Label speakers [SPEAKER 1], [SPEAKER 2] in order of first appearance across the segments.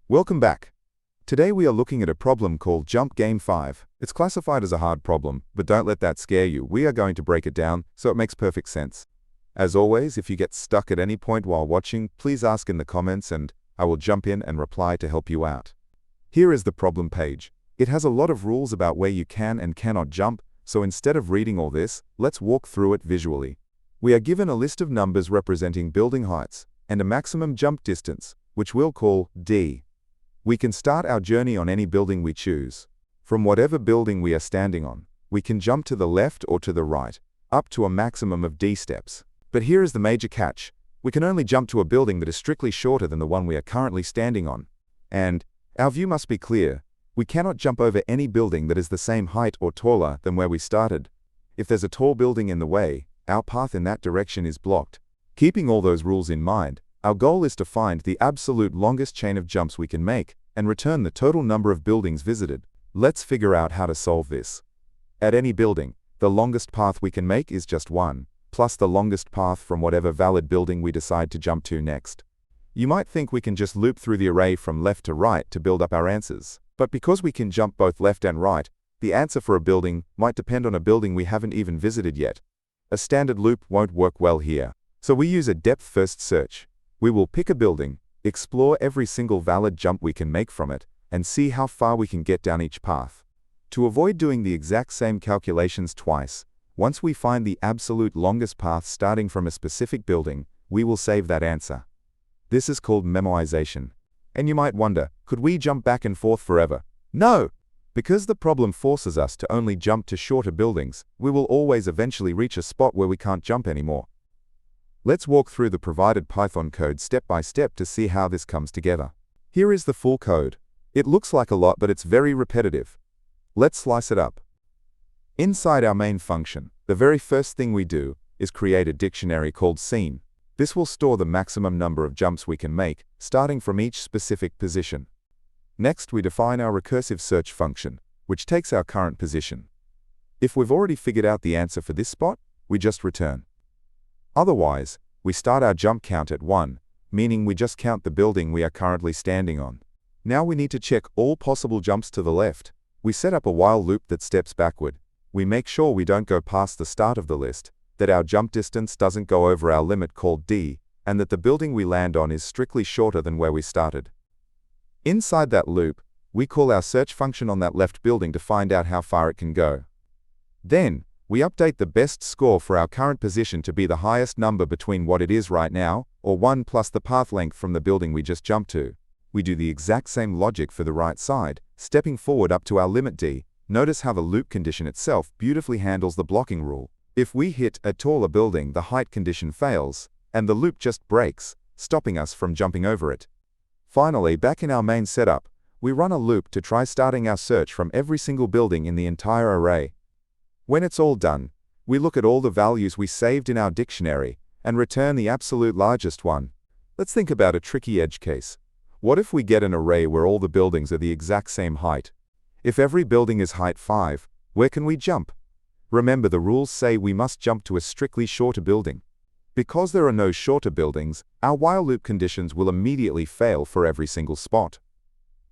[SPEAKER 1] Welcome back. Today we are looking at a problem called Jump Game 5. It's classified as a hard problem, but don't let that scare you. We are going to break it down so it makes perfect sense. As always, if you get stuck at any point while watching, please ask in the comments and I will jump in and reply to help you out. Here is the problem page. It has a lot of rules about where you can and cannot jump, so instead of reading all this, let's walk through it visually. We are given a list of numbers representing building heights and a maximum jump distance, which we'll call D. We can start our journey on any building we choose. From whatever building we are standing on, we can jump to the left or to the right, up to a maximum of D steps. But here is the major catch. We can only jump to a building that is strictly shorter than the one we are currently standing on. And our view must be clear. We cannot jump over any building that is the same height or taller than where we started. If there's a tall building in the way, our path in that direction is blocked. Keeping all those rules in mind, our goal is to find the absolute longest chain of jumps we can make and return the total number of buildings visited. Let's figure out how to solve this. At any building, the longest path we can make is just 1, plus the longest path from whatever valid building we decide to jump to next. You might think we can just loop through the array from left to right to build up our answers. But because we can jump both left and right, the answer for a building might depend on a building we haven't even visited yet. A standard loop won't work well here. So we use a depth-first search. We will pick a building, explore every single valid jump we can make from it, and see how far we can get down each path. To avoid doing the exact same calculations twice, once we find the absolute longest path starting from a specific building, we will save that answer. This is called memoization. And you might wonder, could we jump back and forth forever? No! Because the problem forces us to only jump to shorter buildings, we will always eventually reach a spot where we can't jump anymore. Let's walk through the provided Python code step by step to see how this comes together. Here is the full code. It looks like a lot, but it's very repetitive. Let's slice it up. Inside our main function, the very first thing we do is create a dictionary called scene. This will store the maximum number of jumps we can make, starting from each specific position. Next, we define our recursive search function, which takes our current position. If we've already figured out the answer for this spot, we just return. Otherwise, we start our jump count at 1, meaning we just count the building we are currently standing on. Now we need to check all possible jumps to the left. We set up a while loop that steps backward. We make sure we don't go past the start of the list, that our jump distance doesn't go over our limit called D, and that the building we land on is strictly shorter than where we started. Inside that loop, we call our search function on that left building to find out how far it can go. Then, we update the best score for our current position to be the highest number between what it is right now, or 1 plus the path length from the building we just jumped to. We do the exact same logic for the right side, stepping forward up to our limit D. Notice how the loop condition itself beautifully handles the blocking rule. If we hit a taller building, the height condition fails, and the loop just breaks, stopping us from jumping over it. Finally, back in our main setup, we run a loop to try starting our search from every single building in the entire array. When it's all done, we look at all the values we saved in our dictionary and return the absolute largest one. Let's think about a tricky edge case. What if we get an array where all the buildings are the exact same height? If every building is height 5, where can we jump? Remember, the rules say we must jump to a strictly shorter building. Because there are no shorter buildings, our while loop conditions will immediately fail for every single spot.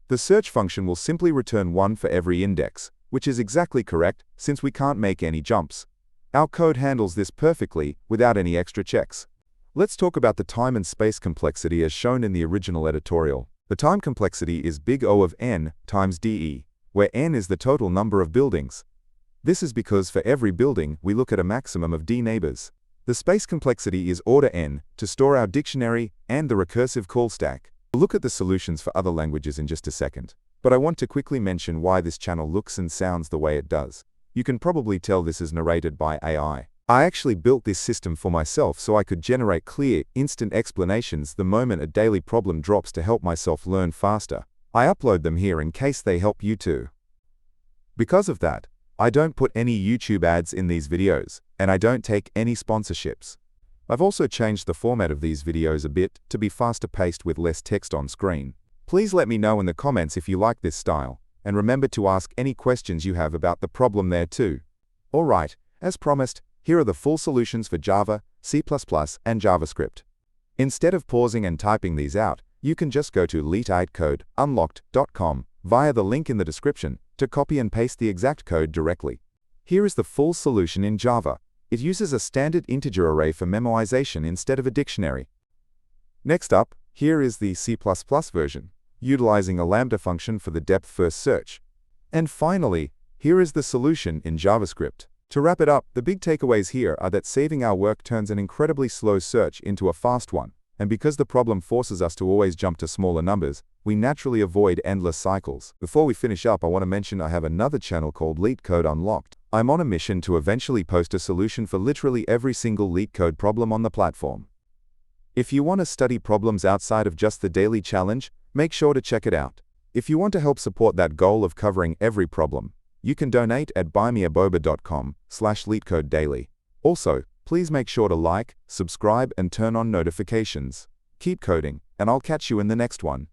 [SPEAKER 1] The search function will simply return 1 for every index, which is exactly correct since we can't make any jumps. Our code handles this perfectly without any extra checks. Let's talk about the time and space complexity as shown in the original editorial. The time complexity is big O of n times dE, where n is the total number of buildings. This is because for every building, we look at a maximum of D neighbors. The space complexity is order n to store our dictionary and the recursive call stack. We'll look at the solutions for other languages in just a second. But I want to quickly mention why this channel looks and sounds the way it does. You can probably tell this is narrated by AI. I actually built this system for myself so I could generate clear, instant explanations the moment a daily problem drops to help myself learn faster. I upload them here in case they help you too. Because of that, I don't put any YouTube ads in these videos, and I don't take any sponsorships. I've also changed the format of these videos a bit to be faster paced with less text on screen. Please let me know in the comments if you like this style, and remember to ask any questions you have about the problem there too. Alright, as promised, here are the full solutions for Java, C++, and JavaScript. Instead of pausing and typing these out, You can just go to leetcodeunlocked.com via the link in the description to copy and paste the exact code directly. Here is the full solution in Java. It uses a standard integer array for memoization instead of a dictionary. Next up, here is the C++ version, utilizing a lambda function for the depth-first search. And finally, here is the solution in JavaScript. To wrap it up, the big takeaways here are that saving our work turns an incredibly slow search into a fast one. And because the problem forces us to always jump to smaller numbers, we naturally avoid endless cycles. Before we finish up, I want to mention I have another channel called Leetcode Unlocked. I'm on a mission to eventually post a solution for literally every single Leetcode problem on the platform. If you want to study problems outside of just the daily challenge, make sure to check it out. If you want to help support that goal of covering every problem, you can donate at buymeaboba.com/LeetCodeDaily. Also, please make sure to like, subscribe, and turn on notifications. Keep coding, and I'll catch you in the next one.